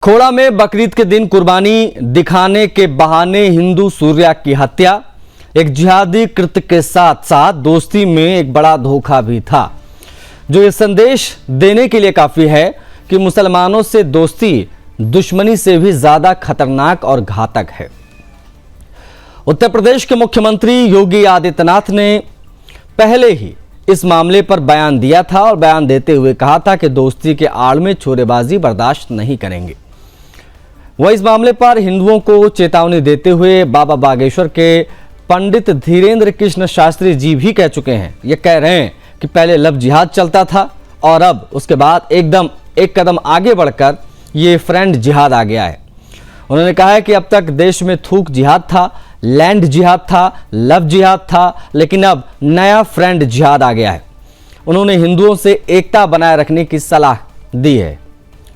खोड़ा में बकरीद के दिन कुर्बानी दिखाने के बहाने हिंदू सूर्या की हत्या, एक जिहादी कृत्य के साथ साथ दोस्ती में एक बड़ा धोखा भी था, जो ये संदेश देने के लिए काफी है कि मुसलमानों से दोस्ती दुश्मनी से भी ज्यादा खतरनाक और घातक है। उत्तर प्रदेश के मुख्यमंत्री योगी आदित्यनाथ ने पहले ही इस मामले पर बयान दिया था और बयान देते हुए कहा था कि दोस्ती के आड़ में छोरेबाजी बर्दाश्त नहीं करेंगे। वह इस मामले पर हिंदुओं को चेतावनी देते हुए बाबा बागेश्वर के पंडित धीरेन्द्र कृष्ण शास्त्री जी भी कह चुके हैं। ये कह रहे हैं कि पहले लव जिहाद चलता था और अब उसके बाद एकदम एक कदम आगे बढ़कर ये फ्रेंड जिहाद आ गया है। उन्होंने कहा है कि अब तक देश में थूक जिहाद था, लैंड जिहाद था, लव जिहाद था, लेकिन अब नया फ्रेंड जिहाद आ गया है। उन्होंने हिंदुओं से एकता बनाए रखने की सलाह दी है।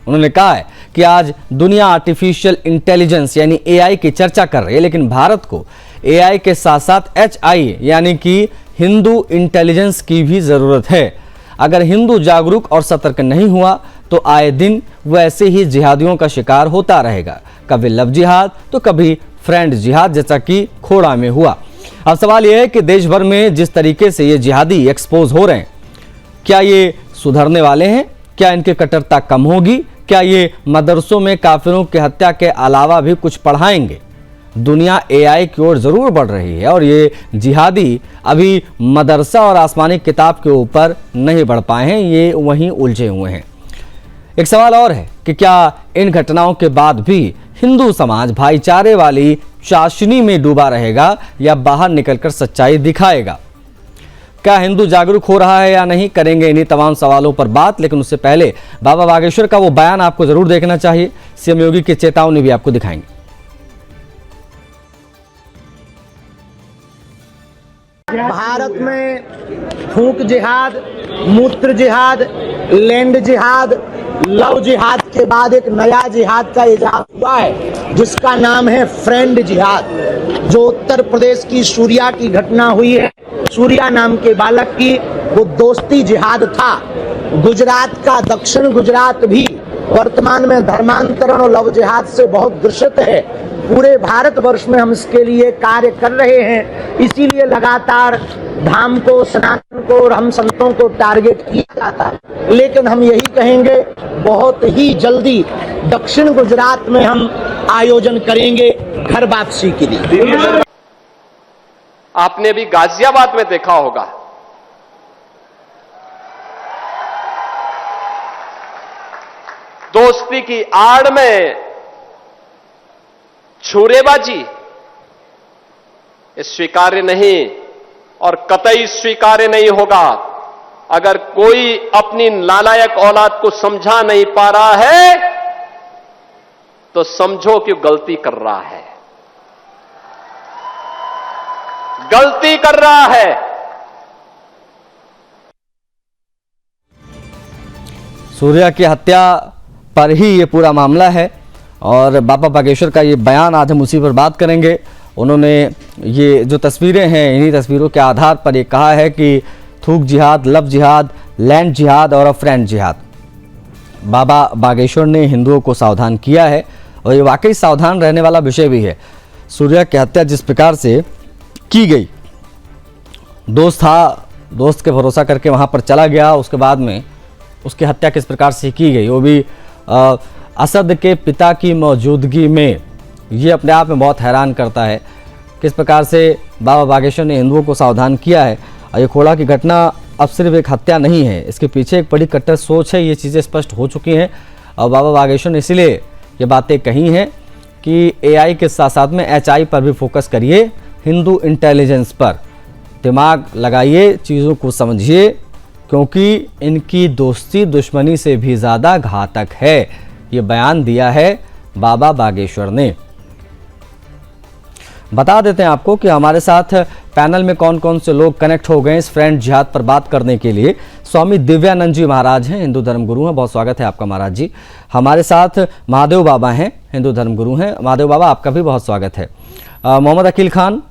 उन्होंने कहा है कि आज दुनिया आर्टिफिशियल इंटेलिजेंस यानी एआई की चर्चा कर रही है, लेकिन भारत को एआई के साथ साथ एचआई यानी कि हिंदू इंटेलिजेंस की भी जरूरत है। अगर हिंदू जागरूक और सतर्क नहीं हुआ तो आए दिन वैसे ही जिहादियों का शिकार होता रहेगा, कभी लव जिहाद तो कभी फ्रेंड जिहाद, जैसा कि खोड़ा में हुआ। अब सवाल यह है कि देश भर में जिस तरीके से ये जिहादी एक्सपोज हो रहे हैं, क्या ये सुधरने वाले हैं? क्या इनकी कट्टरता कम होगी? क्या ये मदरसों में काफिरों की हत्या के अलावा भी कुछ पढ़ाएंगे? दुनिया एआई की ओर जरूर बढ़ रही है और ये जिहादी अभी मदरसा और आसमानी किताब के ऊपर नहीं बढ़ पाए हैं, ये वहीं उलझे हुए हैं। एक सवाल और है कि क्या इन घटनाओं के बाद भी हिंदू समाज भाईचारे वाली चाशनी में डूबा रहेगा या बाहर निकलकर सच्चाई दिखाएगा? क्या हिंदू जागरूक हो रहा है या नहीं? करेंगे इन्हीं तमाम सवालों पर बात, लेकिन उससे पहले बाबा बागेश्वर का वो बयान आपको जरूर देखना चाहिए। सीएम योगी की चेतावनी भी आपको दिखाएंगे। भारत में थूक जिहाद, मूत्र जिहाद, लैंड जिहाद, लव जिहाद के बाद एक नया जिहाद का इजाद हुआ है जिसका नाम है फ्रेंड जिहाद। जो उत्तर प्रदेश की सूर्या की घटना हुई है, सूर्या नाम के बालक की, वो दोस्ती जिहाद था। गुजरात का दक्षिण गुजरात भी वर्तमान में धर्मांतरण और लव जिहाद से बहुत ग्रसित है। पूरे भारतवर्ष में हम इसके लिए कार्य कर रहे हैं, इसीलिए लगातार धाम को, सनातन को और हम संतों को टारगेट किया जाता है। लेकिन हम यही कहेंगे, बहुत ही जल्दी दक्षिण गुजरात में हम आयोजन करेंगे घर वापसी के लिए। आपने भी गाजियाबाद में देखा होगा, दोस्ती की आड़ में छुरेबाजी स्वीकार्य नहीं और कतई स्वीकार्य नहीं होगा। अगर कोई अपनी नालायक औलाद को समझा नहीं पा रहा है तो समझो कि गलती कर रहा है, गलती कर रहा है। सूर्या की हत्या पर ही ये पूरा मामला है और बाबा बागेश्वर का ये बयान, आज हम उसी पर बात करेंगे। उन्होंने ये जो तस्वीरें हैं, इन्हीं तस्वीरों के आधार पर ये कहा है कि थूक जिहाद, लव जिहाद, लैंड जिहाद और फ्रेंड जिहाद। बाबा बागेश्वर ने हिंदुओं को सावधान किया है और ये वाकई सावधान रहने वाला विषय भी है। सूर्या की हत्या जिस प्रकार से की गई, दोस्त था, दोस्त के भरोसा करके वहाँ पर चला गया, उसके बाद में उसकी हत्या किस प्रकार से की गई, वो भी असद के पिता की मौजूदगी में, ये अपने आप में बहुत हैरान करता है किस प्रकार से बाबा बागेश्वर ने हिंदुओं को सावधान किया है। और ये खोड़ा की घटना अब सिर्फ एक हत्या नहीं है, इसके पीछे एक बड़ी कट्टर सोच है, ये चीज़ें स्पष्ट हो चुकी हैं। और बाबा बागेश्वर ने इसलिए ये बातें कही हैं कि एआई के साथ साथ में एचआई पर भी फोकस करिए, हिंदू इंटेलिजेंस पर दिमाग लगाइए, चीज़ों को समझिए, क्योंकि इनकी दोस्ती दुश्मनी से भी ज़्यादा घातक है। ये बयान दिया है बाबा बागेश्वर ने। बता देते हैं आपको कि हमारे साथ पैनल में कौन कौन से लोग कनेक्ट हो गए इस फ्रेंड जिहाद पर बात करने के लिए। स्वामी दिव्यानंद जी महाराज हैं, हिंदू धर्म गुरु हैं, बहुत स्वागत है आपका महाराज जी। हमारे साथ महादेव बाबा हैं, हिंदू धर्म गुरु हैं। महादेव बाबा आपका भी बहुत स्वागत है। मोहम्मद अकील खान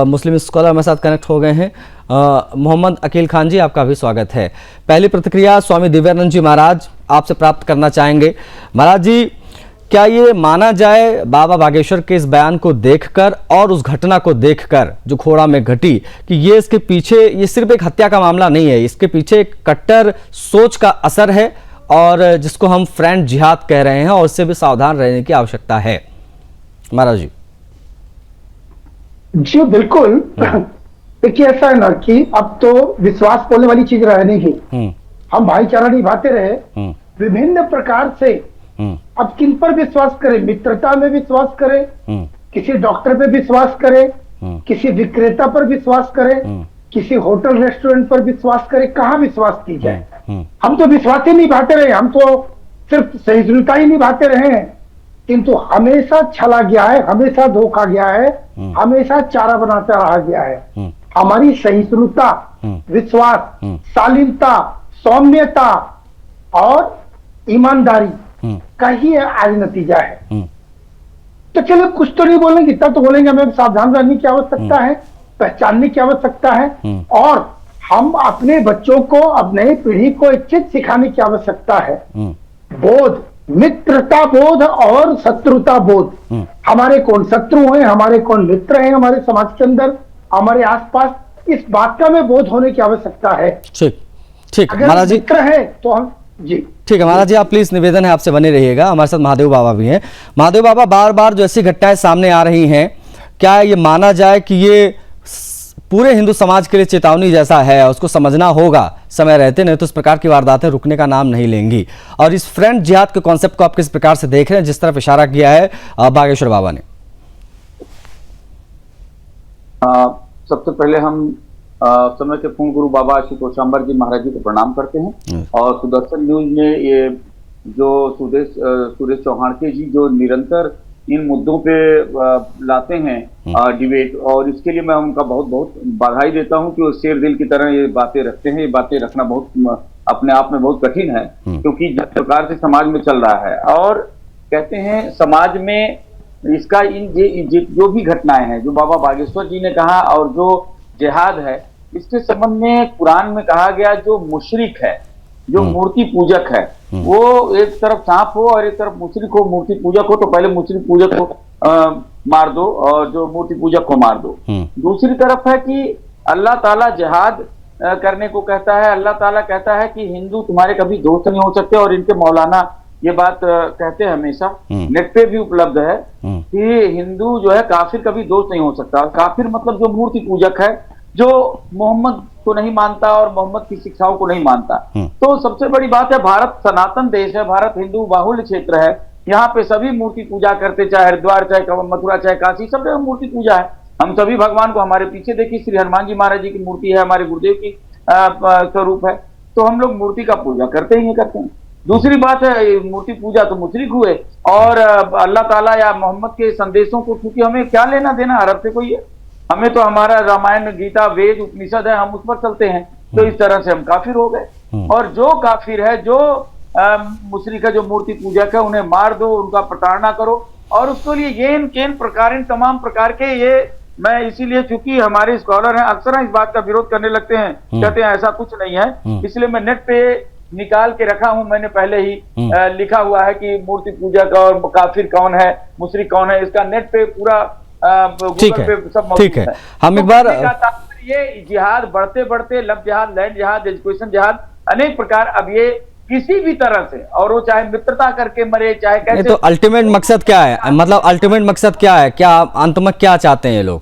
मुस्लिम स्कॉलर हमारे साथ कनेक्ट हो गए हैं। मोहम्मद अकील खान जी आपका भी स्वागत है। पहली प्रतिक्रिया स्वामी दिव्यानंद जी महाराज आपसे प्राप्त करना चाहेंगे। महाराज जी, क्या ये माना जाए बाबा बागेश्वर के इस बयान को देखकर और उस घटना को देखकर जो खोड़ा में घटी कि ये इसके पीछे ये सिर्फ एक हत्या का मामला नहीं है, इसके पीछे एक कट्टर सोच का असर है और जिसको हम फ्रेंड जिहाद कह रहे हैं और उससे भी सावधान रहने की आवश्यकता है। महाराज जी। जी बिल्कुल। देखिए ऐसा है ना कि अब तो विश्वास बोलने वाली चीज रह नहीं, हम भाईचारा निभाते रहे विभिन्न प्रकार से। अब किन पर विश्वास करें? मित्रता में विश्वास करें, किसी डॉक्टर पे विश्वास करें, किसी विक्रेता पर विश्वास करें, किसी होटल रेस्टोरेंट पर विश्वास करें, कहाँ विश्वास की जाए? हम तो विश्वास ही निभाते रहे, हम तो सिर्फ सहिष्णुता ही निभाते रहे, किंतु हमेशा छला गया है, हमेशा धोखा गया है, हमेशा चारा बनाता रहा गया है। हमारी सहिष्णुता, विश्वास, शालीनता, सौम्यता और ईमानदारी का ही आज नतीजा है। तो चलो कुछ तो नहीं बोलेंगे, इतना तो बोलेंगे हमें सावधान रहने की आवश्यकता है, पहचानने की आवश्यकता है और हम अपने बच्चों को, अपने पीढ़ी को एक चीज सिखाने की आवश्यकता है, बोध, मित्रता बोध और शत्रुता बोध। हमारे कौन शत्रु हैं, हमारे कौन मित्र हैं, हमारे समाज के अंदर, हमारे आसपास, इस बात का में बोध होने की आवश्यकता है। ठीक ठीक अगर महाराज जी, मित्र है तो हम जी ठीक है महाराज जी, आप प्लीज निवेदन है आपसे बने रहिएगा। हमारे साथ महादेव बाबा भी हैं। महादेव बाबा, बार बार जो ऐसी घटनाएं सामने आ रही हैं, क्या ये माना जाए कि ये पूरे हिंदू समाज के लिए चेतावनी जैसा है, उसको समझना होगा समय रहते, नहीं तो इस प्रकार की वारदातें रुकने का नाम नहीं लेंगी? और इस फ्रेंड जिहाद के कॉन्सेप्ट को आप किस प्रकार से देख रहे हैं, जिस तरफ इशारा किया है बागेश्वर बाबा ने? सबसे पहले हम समय के पूर्ण गुरु बाबा आशुतोषांबर जी महाराज जी को प्रणाम करते हैं और सुदर्शन न्यूज में ये जो सुरेश चौहानके जी जो निरंतर इन मुद्दों पे लाते हैं डिबेट, और इसके लिए मैं उनका बहुत बहुत बधाई देता हूं कि वो शेर दिल की तरह ये बातें रखते हैं। ये बातें रखना बहुत अपने आप में बहुत कठिन है, क्योंकि जिस प्रकार से समाज में चल रहा है, और कहते हैं समाज में इसका जो भी घटनाएं हैं जो बाबा बागेश्वर जी ने कहा और जो जिहाद है, इसके संबंध में कुरान में कहा गया जो मुशरिक है, जो मूर्ति पूजक है, वो एक तरफ सांप हो और एक तरफ मुशरिक हो, मूर्ति पूजक हो, तो पहले मुशरिक पूजक को मार दो और जो मूर्ति पूजक को मार दो। दूसरी तरफ है कि अल्लाह ताला जिहाद करने को कहता है। अल्लाह ताला कहता है कि हिंदू तुम्हारे कभी दोस्त नहीं हो सकते, और इनके मौलाना ये बात कहते हैं हमेशा, नेट पे भी उपलब्ध है कि हिंदू जो है काफिर कभी दोस्त नहीं हो सकता। काफिर मतलब जो मूर्ति पूजक है, जो मोहम्मद को नहीं मानता और मोहम्मद की शिक्षाओं को नहीं मानता। तो सबसे बड़ी बात है, भारत सनातन देश है, भारत हिंदू बाहुल्य क्षेत्र है, यहाँ पे सभी मूर्ति पूजा करते, चाहे हरिद्वार, चाहे मथुरा, चाहे काशी, सब जगह मूर्ति पूजा है। हम सभी भगवान को, हमारे पीछे देखिए श्री हनुमान जी महाराज जी की मूर्ति है, हमारे गुरुदेव की स्वरूप है, तो हम लोग मूर्ति का पूजा करते ही करते हैं। दूसरी बात है, मूर्ति पूजा तो मुशरिक हुए, और अल्लाह ताला या मोहम्मद के संदेशों को, क्योंकि हमें क्या लेना देना अरब से कोई है, हमें तो हमारा रामायण, गीता, वेद, उपनिषद है, हम उस पर चलते हैं, तो इस तरह से हम काफिर हो गए। और जो काफिर है, जो मुशरिक है, जो मूर्ति पूजक है, उन्हें मार दो, उनका प्रताड़ना करो, और उसके लिए ये प्रकार, तमाम प्रकार के ये, मैं इसीलिए, चूंकि हमारे स्कॉलर हैं अक्सर इस बात का विरोध करने लगते हैं, कहते हैं ऐसा कुछ नहीं है, इसलिए मैं नेट पे निकाल के रखा हूं, मैंने पहले ही लिखा हुआ है कि मूर्ति पूजक और काफिर कौन है, मुशरिक कौन है, इसका नेट पे पूरा ठीक है, ठीक है। हम एक बार ये जिहाद बढ़ते बढ़ते लब जिहाद, लैंड जिहाद, एजुकेशन जिहाद, अनेक प्रकार, अब ये किसी भी तरह से, और वो चाहे मित्रता करके मरे, चाहे कैसे, तो अल्टीमेट मकसद क्या है? मतलब अल्टीमेट मकसद क्या है? क्या अंत में क्या चाहते हैं ये लोग?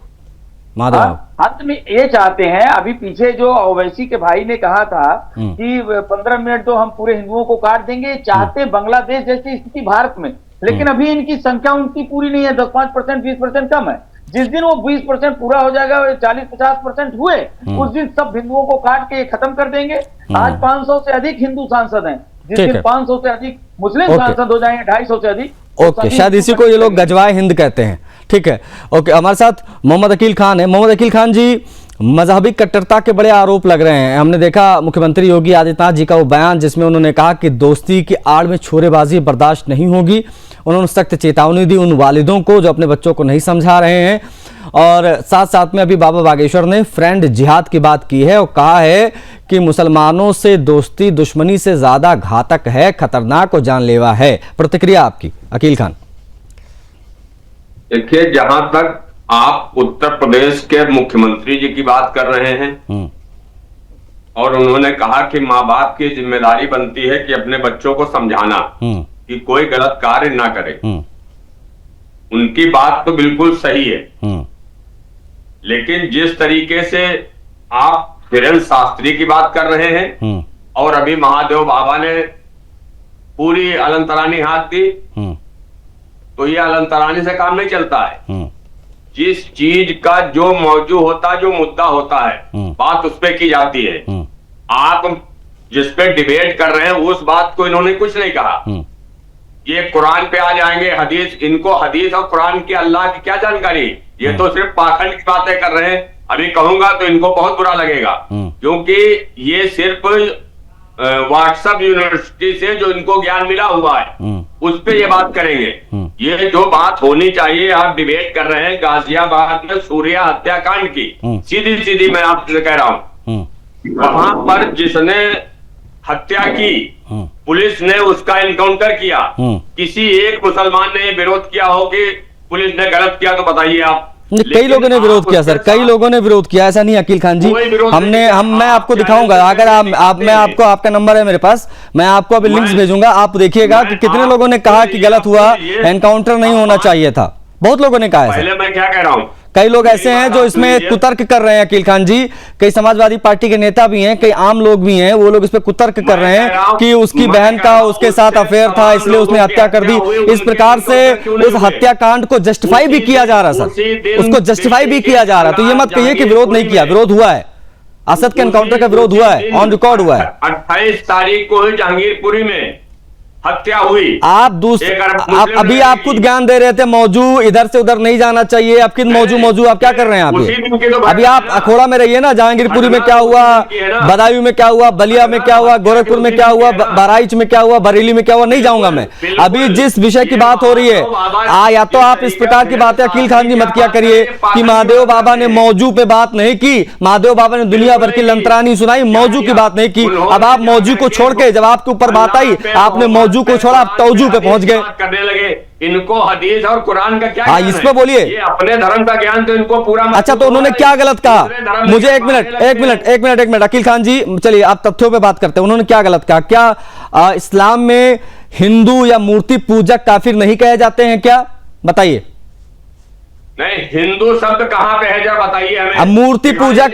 माधव, अंत में ये चाहते हैं, अभी पीछे जो ओवैसी के भाई ने कहा था कि 15 मिनट तो हम पूरे हिंदुओं को काट देंगे, चाहते बांग्लादेश जैसी स्थिति भारत में, लेकिन अभी इनकी संख्या उनकी पूरी नहीं है, 10-5%, 20% कम है। जिस दिन वो 20% पूरा हो जाएगा, 40-50% हुए, उस दिन सब हिंदुओं को काट के खत्म कर देंगे। आज 500 से अधिक हिंदू सांसद हैं, जिस दिन 500 से अधिक मुस्लिम सांसद हो जाएंगे, 250 से अधिक, ओके, शायद इसी को ये लोग गजवाए हिंद कहते हैं। ठीक है, ओके। हमारे साथ मोहम्मद अकील खान है। मोहम्मद अकील खान जी, मजहबी कट्टरता के बड़े आरोप लग रहे हैं। हमने देखा मुख्यमंत्री योगी आदित्यनाथ जी का वो बयान, जिसमें उन्होंने कहा कि दोस्ती की आड़ में छोरेबाजी बर्दाश्त नहीं होगी। उन्होंने सख्त चेतावनी दी उन वालिदों को जो अपने बच्चों को नहीं समझा रहे हैं, और साथ साथ में अभी बाबा बागेश्वर ने फ्रेंड जिहाद की बात की है और कहा है कि मुसलमानों से दोस्ती दुश्मनी से ज्यादा घातक है, खतरनाक और जानलेवा है। प्रतिक्रिया आपकी अकील खान? देखिए, जहां तक आप उत्तर प्रदेश के मुख्यमंत्री जी की बात कर रहे हैं और उन्होंने कहा कि माँ बाप की जिम्मेदारी बनती है कि अपने बच्चों को समझाना कि कोई गलत कार्य ना करे, उनकी बात तो बिल्कुल सही है। लेकिन जिस तरीके से आप धीरेन्द्र शास्त्री की बात कर रहे हैं और अभी महादेव बाबा ने पूरी अलंतरानी हाथ दी, तो ये अलंतरानी से काम नहीं चलता है। जिस चीज का जो मौजू होता है, जो मुद्दा होता है, बात उस पे की जाती है। आप जिस पे डिबेट कर रहे हैं उस बात को इन्होंने कुछ नहीं कहा। ये कुरान पे आ जाएंगे, हदीस, इनको हदीस और कुरान की अल्लाह की क्या जानकारी, ये तो सिर्फ पाखंड की बातें कर रहे हैं। अभी कहूंगा तो इनको बहुत बुरा लगेगा, क्योंकि ये सिर्फ व्हाट्सएप यूनिवर्सिटी से जो इनको ज्ञान मिला हुआ है उस पे ये बात करेंगे। ये जो बात होनी चाहिए, आप डिबेट कर रहे हैं गाजियाबाद में सूर्या हत्याकांड की, सीधी सीधी मैं आपसे कह रहा हूं, वहां पर जिसने हत्या की पुलिस ने उसका एनकाउंटर किया, किसी एक मुसलमान ने विरोध किया हो कि पुलिस ने गलत किया, तो बताइए आप। कई लोगों ने विरोध किया सर, कई लोगों ने विरोध किया, ऐसा नहीं अकील खान जी। मैं आपको दिखाऊंगा, अगर मैं आपको, आपका नंबर है मेरे पास, मैं आपको अभी लिंक्स भेजूंगा, आप देखिएगा कि कितने लोगों ने कहा कि गलत हुआ, एनकाउंटर नहीं होना चाहिए था। बहुत लोगों ने कहा है। पहले मैं क्या कह रहा हूं, कई लोग ऐसे हैं जो इसमें कुतर्क कर रहे हैं अकील खान जी, कई समाजवादी पार्टी के नेता भी हैं, कई आम लोग भी हैं, वो लोग इस पे कुतर्क कर रहे हैं कि उसकी बहन का उसके साथ अफेयर था इसलिए उसने हत्या कर दी। इस प्रकार से उस हत्याकांड को जस्टिफाई भी किया जा रहा सर, उसको जस्टिफाई भी किया जा रहा। तो ये मत कहिए कि विरोध नहीं किया, विरोध हुआ है, असद के एनकाउंटर का विरोध हुआ है, ऑन रिकॉर्ड हुआ है। 28 तारीख को ही जहांगीरपुरी में हत्या हुई। आप अभी आप खुद ज्ञान दे रहे थे, मौजू इधर से उधर नहीं जाना चाहिए, आप किन मौजू आप क्या कर रहे हैं आप? अभी आप अखोड़ा में रहिए ना, जहांगीरपुरी में क्या हुआ, बदायूं में क्या हुआ, बलिया में क्या हुआ, गोरखपुर में क्या हुआ, बहराइच में क्या हुआ, बरेली में क्या हुआ, नहीं जाऊंगा मैं। अभी जिस विषय की बात हो रही है, या तो आप इस प्रकार की बातें अकील खान जी मत किया करिए कि महादेव बाबा ने मौजू पे बात नहीं की, महादेव बाबा ने दुनिया भर की लंतरानी सुनाई, मौजू की बात नहीं की। अब आप मौजू को छोड़ के, जब आपके ऊपर बात आई, आपने मौजू को छोड़ा, आप तौजू पे पहुंच गए, करने लगे। इनको हदीस और कुरान का क्या, इस पे बोलिए। ये अपने धर्म का ज्ञान तो इनको पूरा। अच्छा, तो उन्होंने क्या गलत कहा? मुझे एक मिनट अकील खान जी, चलिए आप तथ्यों पे बात करते हैं। उन्होंने क्या गलत कहा? क्या इस्लाम में हिंदू या मूर्ति पूजक काफिर नहीं कहे जाते हैं क्या? बताइए। नहीं, हिंदू शब्द कहां पे है, जरा बताइए हमें। अब मूर्ति पूजक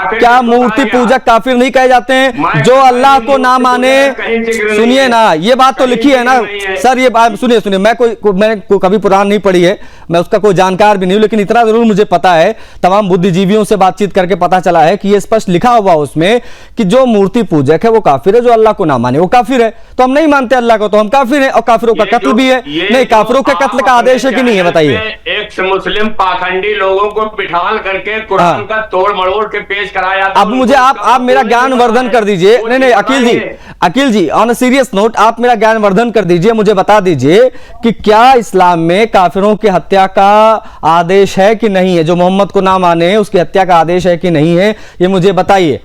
क्या मूर्ति पूजक काफिर नहीं कहे जाते हैं? जो अल्लाह को ना माने, सुनिए ना, ये बात तो लिखी है ना सर, ये बात सुनिए, मैंने कभी पुराण नहीं पढ़ी है, मैं उसका कोई जानकार भी नहीं हूं, लेकिन इतना जरूर मुझे पता है, तमाम बुद्धिजीवियों से बातचीत करके पता चला है कि ये स्पष्ट लिखा हुआ उसमें कि जो मूर्ति पूजक है वो काफिर है, जो अल्लाह को ना माने वो काफिर है। तो हम नहीं मानते अल्लाह को, तो हम काफिर हैं, और काफिरों का कत्ल भी है। नहीं, काफिरों के कत्ल का आदेश है कि नहीं है, बताइए। एक मुस्लिम पाखंडी लोगों को बिठाल करके कुरान का तोड़ मड़ोड़ के पेश कराया। अब मुझे आप मेरा ज्ञान वर्धन कर दीजिए। नहीं अकील जी ऑन अ सीरियस नोट, आप मेरा ज्ञान वर्धन कर दीजिए, मुझे बता दीजिए कि क्या इस्लाम में काफिरों की हत्या का आदेश है कि नहीं है? जो मोहम्मद को ना माने उसकी हत्या का आदेश है कि नहीं है, ये मुझे बताइए।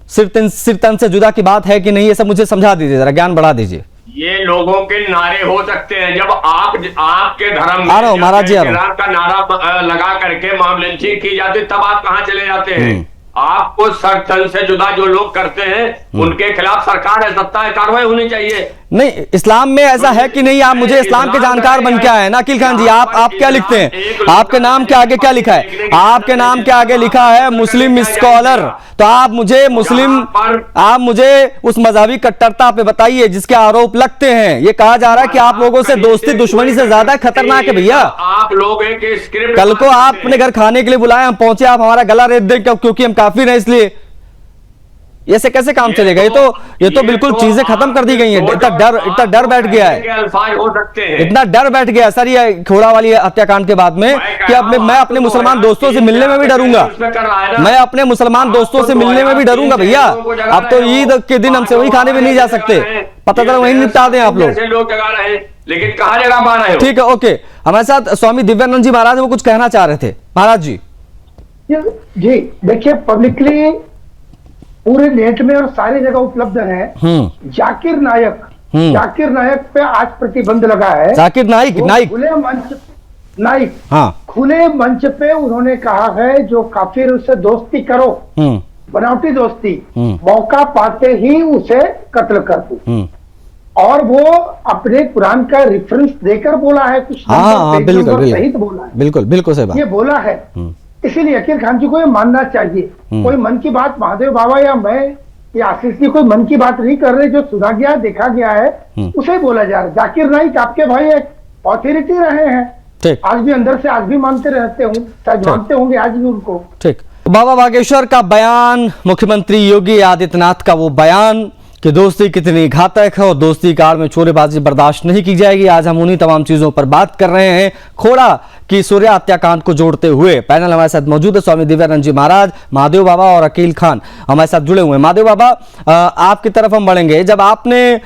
सिर तन से जुदा की बात है कि नहीं, ये सब मुझे समझा दीजिए, जरा ज्ञान बढ़ा दीजिए। ये लोगों के नारे हो सकते हैं, जब आपके धर्म में महाराज जी का नारा लगा करके मामले की जाती, तब आप कहां चले जाते हैं? आपको सर तन से जुदा जो लोग करते हैं उनके खिलाफ सरकार है, सत्ता है, कार्रवाई होनी चाहिए। नहीं, इस्लाम में ऐसा है कि नहीं? आप मुझे इस्लाम के जानकार बन के आए ना अकील खान जी। आप क्या लिखते हैं? आपके नाम के आगे क्या लिखा है? आपके नाम के आगे लिखा है मुस्लिम स्कॉलर। तो आप मुझे उस मजहबी कट्टरता पे बताइए जिसके आरोप लगते हैं। ये कहा जा रहा है कि आप लोगों से दोस्ती दुश्मनी से ज्यादा खतरनाक है भैया। आप लोग कल को आप अपने घर खाने के लिए बुलाए, हम पहुंचे, आप हमारा गला रेत दें क्योंकि हम काफिर हैं इसलिए, ऐसे कैसे काम चलेगा? ये तो बिल्कुल चीजें खत्म कर दी गई हैं। इतना डर बैठ गया है, इतना डर बैठ गया सर ये खोड़ा वाली हत्याकांड के बाद में कि अब मैं अपने मुसलमान दोस्तों से मिलने में भी डरूंगा। मैं अपने मुसलमान दोस्तों से मिलने में भी डरूंगा भैया। अब तो ईद के दिन हमसे वही खाने भी नहीं जा सकते, पता चला वहीं निपटा दें आप लोग। लेकिन कहाँ जगह पा रहे हो? ठीक है, ओके। हमारे साथ स्वामी दिव्यानंद जी महाराज वो कुछ कहना चाह रहे थे। महाराज जी देखिए, पब्लिकली पूरे नेट में और सारी जगह उपलब्ध है। जाकिर नायक पे आज प्रतिबंध लगा है। जाकिर नाइक खुले मंच, नाइक हाँ। खुले मंच पे उन्होंने कहा है जो काफिर उससे दोस्ती करो, बनावटी दोस्ती, मौका पाते ही उसे कत्ल कर दो। और वो अपने कुरान का रेफरेंस देकर बोला है, कुछ बिल्कुल सहित बोला है, बिल्कुल बिल्कुल सही बात ये बोला है। इसीलिए अकील खान जी को ये मानना चाहिए। कोई मन की बात महादेव बाबा या मैं या आशीष जी कोई मन की बात नहीं कर रहे, जो सुना गया देखा गया है उसे बोला जा रहा है। जाकिर नाइक आपके भाई एक ऑथोरिटी रहे हैं, आज भी अंदर से आज भी मानते रहते हूँ, शायद मानते होंगे आज भी उनको। ठीक, बाबा बागेश्वर का बयान, मुख्यमंत्री योगी आदित्यनाथ का वो बयान कि दोस्ती कितनी घातक है और दोस्ती काल में चोरेबाजी बर्दाश्त नहीं की जाएगी। आज हम उन्हीं तमाम चीजों पर बात कर रहे हैं। खोड़ा की सूर्या हत्याकांड को जोड़ते हुए पैनल हमारे साथ मौजूद है। स्वामी दिव्यानंद जी महाराज, महादेव बाबा और अकील खान हमारे साथ जुड़े हुए हैं। महादेव बाबा, आपकी तरफ हम बढ़ेंगे। जब आपने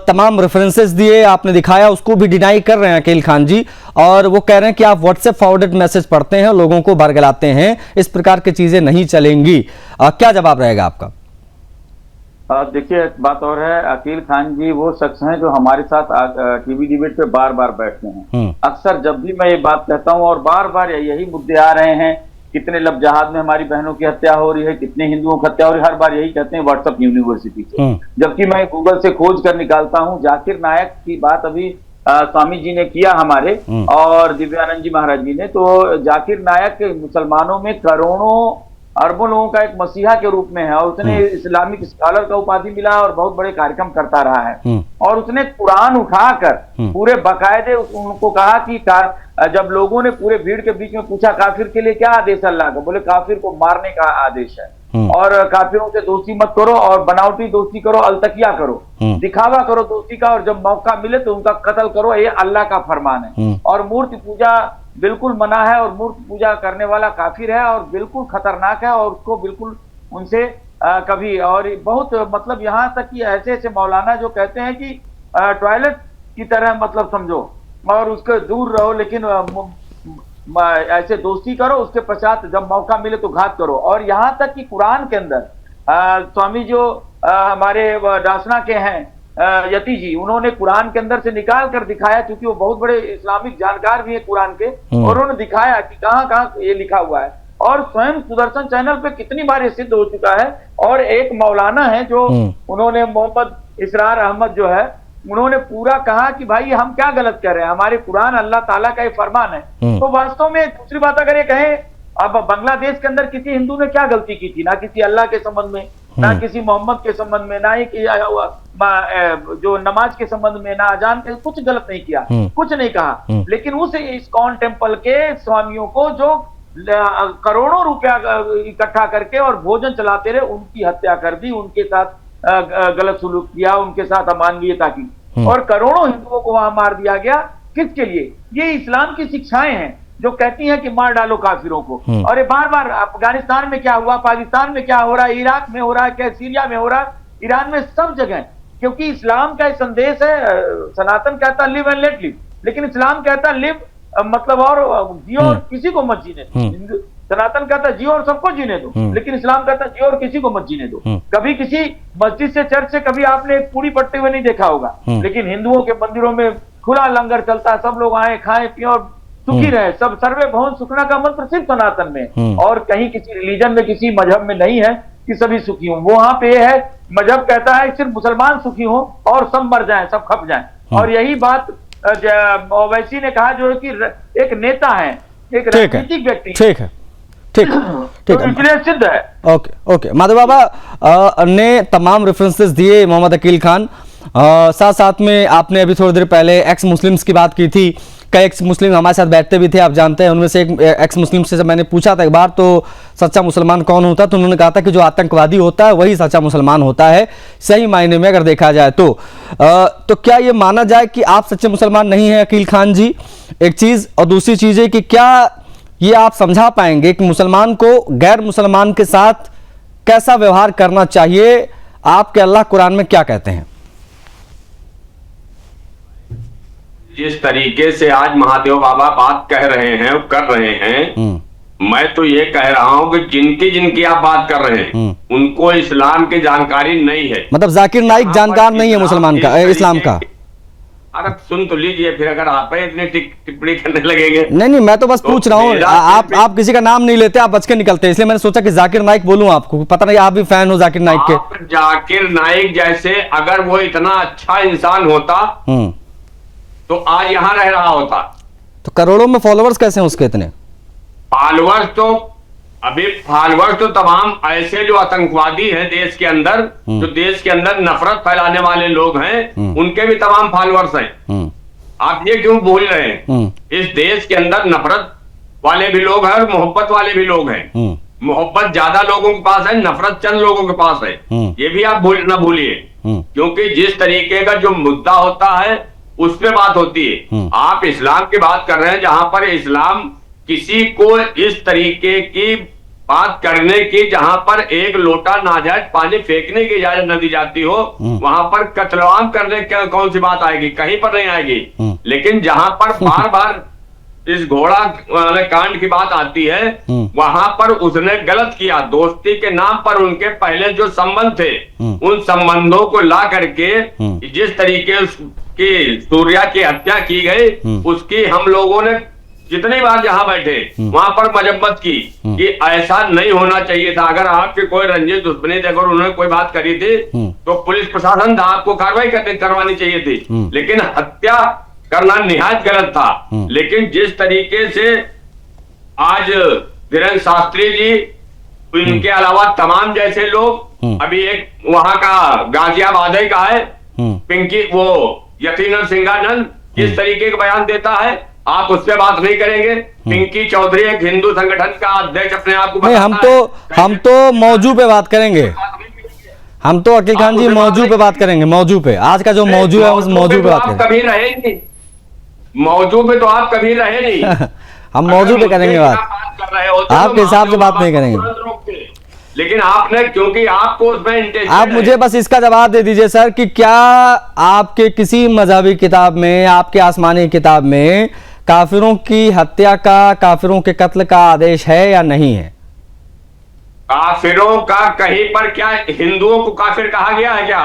तमाम रेफरेंसेस दिए, आपने दिखाया, उसको भी डिनाई कर रहे हैं अकील खान जी, और वो कह रहे हैं कि आप व्हाट्सएप फॉरवर्डेड मैसेज पढ़ते हैं, लोगों को बरगलाते हैं, इस प्रकार की चीजें नहीं चलेंगी। क्या जवाब रहेगा आपका? देखिए, एक बात और है, अकील खान जी वो शख्स हैं जो हमारे साथ टीवी डिबेट पे बार बार बैठते हैं। अक्सर जब भी मैं ये बात कहता हूँ और बार बार यही मुद्दे आ रहे हैं, कितने लब जहाद में हमारी बहनों की हत्या हो रही है, कितने हिंदुओं की हत्या हो रही है, हर बार यही कहते हैं व्हाट्सएप यूनिवर्सिटी से। जबकि मैं गूगल से खोज कर निकालता हूँ, जाकिर नायक की बात अभी स्वामी जी ने किया हमारे और दिव्यानंद जी महाराज जी ने, तो जाकिर नायक मुसलमानों में करोड़ों अरबों लोगों का एक मसीहा के रूप में है और उसने इस्लामिक स्कॉलर का उपाधि मिला और बहुत बड़े कार्यक्रम करता रहा है। और उसने कुरान उठाकर पूरे बाकायदे उनको कहा कि जब लोगों ने पूरे भीड़ के बीच में पूछा काफिर के लिए क्या आदेश अल्लाह का, बोले काफिर को मारने का आदेश है और काफिरों से दोस्ती मत करो और बनावटी दोस्ती करो, अलतकिया करो, दिखावा करो दोस्ती का, और जब मौका मिले तो उनका कत्ल करो, ये अल्लाह का फरमान है। और मूर्ति पूजा बिल्कुल मना है और मूर्ति पूजा करने वाला काफिर है और बिल्कुल खतरनाक है और उसको बिल्कुल उनसे कभी, और बहुत मतलब यहाँ तक कि ऐसे ऐसे मौलाना जो कहते हैं कि टॉयलेट की तरह मतलब समझो और उसके दूर रहो, लेकिन ऐसे दोस्ती करो, उसके पश्चात जब मौका मिले तो घात करो। और यहाँ तक कि कुरान के अंदर स्वामी जो हमारे डासना के हैं यति जी, उन्होंने कुरान के अंदर से निकाल कर दिखाया, क्योंकि वो बहुत बड़े इस्लामिक जानकार भी है कुरान के, और उन्होंने दिखाया कि कहाँ कहाँ ये लिखा हुआ है। और स्वयं सुदर्शन चैनल पे कितनी बार ये सिद्ध हो चुका है। और एक मौलाना है जो उन्होंने मोहम्मद इसरार अहमद जो है, उन्होंने पूरा कहा कि भाई हम क्या गलत कर रहे हैं, हमारे कुरान अल्लाह ताला का ये फरमान है। तो वास्तव में दूसरी बात अगर ये कहें, अब बांग्लादेश के अंदर किसी हिंदू ने क्या गलती की थी, ना किसी अल्लाह के संबंध में, ना किसी मोहम्मद के संबंध में, ना ही जो नमाज के संबंध में, ना अजान के, कुछ गलत नहीं किया, कुछ नहीं कहा। लेकिन उस इस्कॉन टेम्पल के स्वामियों को जो करोड़ों रुपया इकट्ठा करके और भोजन चलाते रहे, उनकी हत्या कर दी, उनके साथ गलत सुलूक किया, उनके साथ अमानवीयता की, और करोड़ों हिंदुओं को वहां मार दिया गया। किसके लिए? ये इस्लाम की शिक्षाएं हैं जो कहती हैं कि मार डालो काफिरों को। और ये बार बार अफगानिस्तान में क्या हुआ, पाकिस्तान में क्या हो रहा है, इराक में हो रहा है, क्या सीरिया में हो रहा है, ईरान में, सब जगह, क्योंकि इस्लाम का संदेश है। सनातन कहता है लिव एंड लेट लिव, लेकिन इस्लाम कहता है लिव मतलब और जियो और किसी को मत जीने दो। सनातन कहता है जियो और सबको जीने दो, लेकिन इस्लाम कहता है जियो और किसी को मत जीने दो। कभी किसी मस्जिद से, चर्च से कभी आपने एक पूरी पड़ते हुए नहीं देखा होगा, लेकिन हिंदुओं के मंदिरों में खुला लंगर चलता है, सब लोग आए, खाएं, पिए और सुखी रहे। सब सर्वे भवन सुखना का मंत्र सिर्फ सनातन में, और कहीं किसी रिलीजन में, किसी मजहब में नहीं है कि सभी सुखी हों। वहां पे है, मजहब कहता है सिर्फ मुसलमान सुखी हों और सब मर जाएं, सब खप जाएं। और यही बात ओवैसी ने कहा, जो कि एक नेता है, एक राजनीतिक व्यक्ति। ठीक है, ठीक ठीक है, इसलिए सिद्ध है। ओके ओके, माधव बाबा ने तमाम रेफरेंसेस दिए, मोहम्मद अकील खान, साथ साथ में आपने अभी थोड़ी देर पहले एक्स मुस्लिम्स की बात की थी। कई एक्स मुस्लिम हमारे साथ बैठते भी थे, आप जानते हैं। उनमें से एक एक्स मुस्लिम से जब मैंने पूछा था एक बार, तो सच्चा मुसलमान कौन होता, तो उन्होंने कहा था कि जो आतंकवादी होता है वही सच्चा मुसलमान होता है, सही मायने में अगर देखा जाए तो क्या ये माना जाए कि आप सच्चे मुसलमान नहीं हैं अकील खान जी? एक चीज, और दूसरी चीज है कि क्या ये आप समझा पाएंगे कि मुसलमान को गैर मुसलमान के साथ कैसा व्यवहार करना चाहिए? आपके अल्लाह कुरान में क्या कहते हैं? जिस तरीके से आज महादेव बाबा बात कह रहे हैं, कर रहे हैं, मैं तो ये कह रहा हूं कि जिनकी आप बात कर रहे हैं उनको इस्लाम की जानकारी नहीं है। मतलब जाकिर नाइक जानकार नहीं है मुसलमान का, इस्लाम का? अरे सुन तो लीजिए, फिर अगर आप इतनी टिप्पणी करने लगेंगे। नहीं, मैं तो बस पूछ रहा हूँ। आप किसी का नाम नहीं लेते, आप बच के निकलते हैं, इसलिए मैंने सोचा कि जाकिर नाइक बोलूं आपको। पता नहीं आप भी फैन हो जाकिर नाइक के। आप जाकिर नाइक जैसे अगर वो इतना अच्छा इंसान होता तो आज यहाँ रह रहा होता। तो करोड़ों में फॉलोअर्स कैसे हैं उसके इतने? फॉलोअर्स तो तमाम ऐसे जो आतंकवादी हैं देश के अंदर, जो देश के अंदर नफरत फैलाने वाले लोग हैं, उनके भी तमाम फॉलोअर्स हैं। आप ये क्यों भूल रहे हैं? इस देश के अंदर नफरत वाले भी लोग हैं और मोहब्बत वाले भी लोग हैं। मोहब्बत ज्यादा लोगों के पास है, नफरत चंद लोगों के पास है। ये भी आप ना भूलिए, क्योंकि जिस तरीके का जो मुद्दा होता है उस पे बात होती है। आप इस्लाम की बात कर रहे हैं, जहां पर इस्लाम किसी को इस तरीके की बात करने की, जहां पर एक लोटा नाजायज पानी फेंकने की इजाजत न दी जाती हो, वहां पर कत्लेआम करने की कौन सी बात आएगी? कहीं पर नहीं आएगी। लेकिन जहां पर बार बार इस घोड़ा वाले कांड की बात आती है, वहां पर उसने गलत किया। दोस्ती के नाम पर उनके पहले जो संबंध थे, उन संबंधों को ला करके जिस तरीके की सूर्या की हत्या की गई, उसकी हम लोगों ने जितनी बार जहां बैठे वहां पर मजम्मत की कि ऐसा नहीं होना चाहिए था। अगर आपके कोई रंजिश दुश्मनी थी, अगर उन्होंने कोई बात करी थी तो पुलिस प्रशासन था, आपको कार्रवाई करवानी चाहिए थी। लेकिन हत्या करना निहायत गलत था। लेकिन जिस तरीके से आज वीरेंद्र शास्त्री जी, इनके अलावा तमाम जैसे लोग, अभी एक वहां का गाजियाबाद का है पिंकी, वो यतीन्द्र सिंघानंद, किस तरीके का बयान देता है, आप उससे बात नहीं करेंगे। पिंकी चौधरी एक हिंदू संगठन का अध्यक्ष अपने आप को नहीं, हम तो मौजू पे बात करेंगे। हम तो अकील खान जी मौजू पे बात करेंगे, मौजू पे। आज का जो मौजू है उस मौजू पे बात करेंगे। कभी रहे नहीं मौजू पे, तो आप कभी रहे नहीं। हम मौजू पे करेंगे बात, आपके हिसाब से बात नहीं करेंगे। लेकिन आपने, क्योंकि आपको उसमें आप मुझे बस इसका जवाब दे दीजिए सर कि क्या आपके किसी मजहबी किताब में, आपके आसमानी किताब में काफिरों की हत्या का, काफिरों के कत्ल का आदेश है या नहीं है? काफिरों का कहीं पर क्या हिंदुओं को काफिर कहा गया है क्या?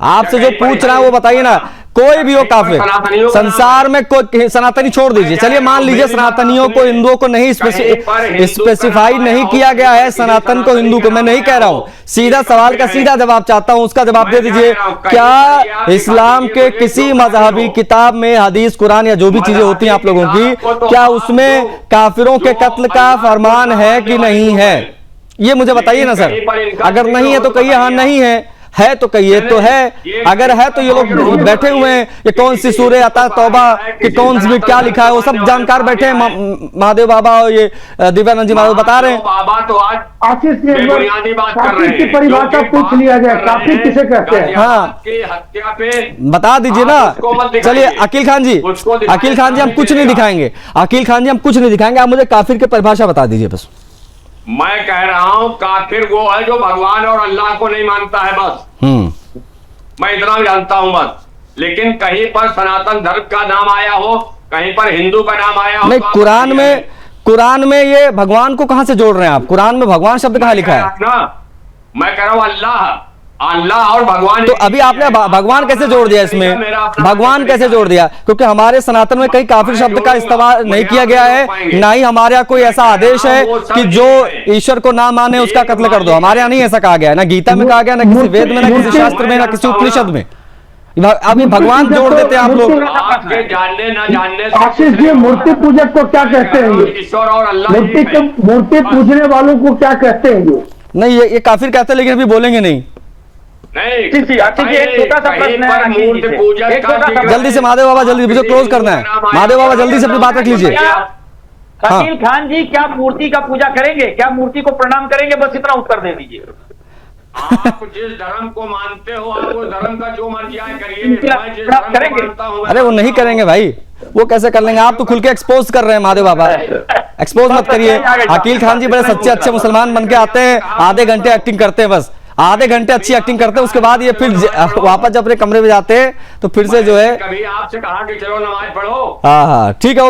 आपसे जो पूछ रहा है वो बताइए ना। कोई भी हो काफिर संसार में, कोई सनातनी छोड़ दीजिए, चलिए मान लीजिए सनातनियों को, हिंदुओं को नहीं स्पेसिफाई नहीं किया गया है, सनातन को, हिंदू को। मैं नहीं कह रहा हूं, सीधा सवाल का सीधा जवाब चाहता हूं, उसका जवाब दे दीजिए। क्या इस्लाम के किसी मजहबी किताब में, हदीस, कुरान या जो भी चीजें होती हैं आप लोगों की, क्या उसमें काफिरों के कत्ल का फरमान है कि नहीं है? ये मुझे बताइए ना सर। अगर नहीं है तो कहिए हाँ नहीं है तो कहिए तो है। अगर है तो ये लोग बैठे हुए हैं, ये कौन सी सूरह अता तौबा कि कौन सी क्या लिखा है वो सब जानकार बैठे हैं। महादेव बाबा और ये दिव्यानंद जी महादेव बता रहे हैं। बाबा तो आज आशीष बुनियादी बात कर रहे हैं, की परिभाषा पूछ लिया जाए, काफिर किसे कहते हैं? हाँ, हत्या पे बता दीजिए ना। चलिए अकील खान जी, हम कुछ नहीं दिखाएंगे। अकील खान जी हम कुछ नहीं दिखाएंगे, आप मुझे काफिर की परिभाषा बता दीजिए बस। मैं कह रहा हूं काफिर वो है जो भगवान और अल्लाह को नहीं मानता है, बस। मैं इतना जानता हूं बस। लेकिन कहीं पर सनातन धर्म का नाम आया हो, कहीं पर हिंदू का नाम आया हो, नहीं। कुरान में ये भगवान को कहां से जोड़ रहे हैं आप? कुरान में भगवान शब्द कहां लिखा है? मैं कह रहा हूं अल्लाह और भगवान। तो अभी आपने भगवान कैसे जोड़ दिया इसमें? भगवान कैसे जोड़ दिया? क्योंकि हमारे सनातन में कहीं काफिर शब्द का इस्तेमाल नहीं किया गया है, ना ही हमारे यहाँ कोई ऐसा आदेश है कि जो ईश्वर को ना माने उसका कत्ल कर दो। हमारे यहाँ नहीं ऐसा कहा गया है, ना गीता में कहा गया, ना किसी वेद में, ना किसी शास्त्र में, ना किसी उपनिषद में। अभी भगवान जोड़ देते हैं आप लोग। जानने ना जानने आशीष जी, मूर्ति पूजक को क्या कहते हैं? ईश्वर और अल्लाह, मूर्ति पूजने वालों को क्या कहते हैं? नहीं, ये काफिर कहते हैं, लेकिन अभी बोलेंगे नहीं। जल्दी से महादेव बाबा, जल्दी मुझे क्लोज करना है। महादेव बाबा जल्दी से अपनी बात रख लीजिए। अकील खान जी, क्या मूर्ति का पूजा करेंगे? क्या मूर्ति को प्रणाम करेंगे? बस इतना उत्तर दे दीजिए। आप जिस धर्म को मानते हो, आप उस धर्म का जो मर्जी आए करिए। अरे वो नहीं करेंगे भाई, वो कैसे कर लेंगे? आप तो खुल के एक्सपोज कर रहे हैं महादेव बाबा। एक्सपोज मत करिए। अकील खान जी बड़े सच्चे अच्छे मुसलमान बन के आते हैं, आधे घंटे एक्टिंग करते हैं, बस आधे घंटे अच्छी एक्टिंग करते हैं, उसके बाद ये फिर वापस जब अपने कमरे में जाते हैं तो फिर से जो है, कभी आपसे कहा कि चलो नमाज पढ़ो। हाँ ठीक है,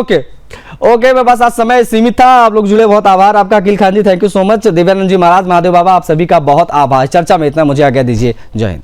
ओके मैं बस आज समय सीमित था, आप लोग जुड़े, बहुत आभार आपका Akil Khan ji, thank you so much. Divyanand ji Maharaj, Mahadev Baba, आप सभी का बहुत आभार। चर्चा में इतना, मुझे आज्ञा दीजिए। जय हिंद।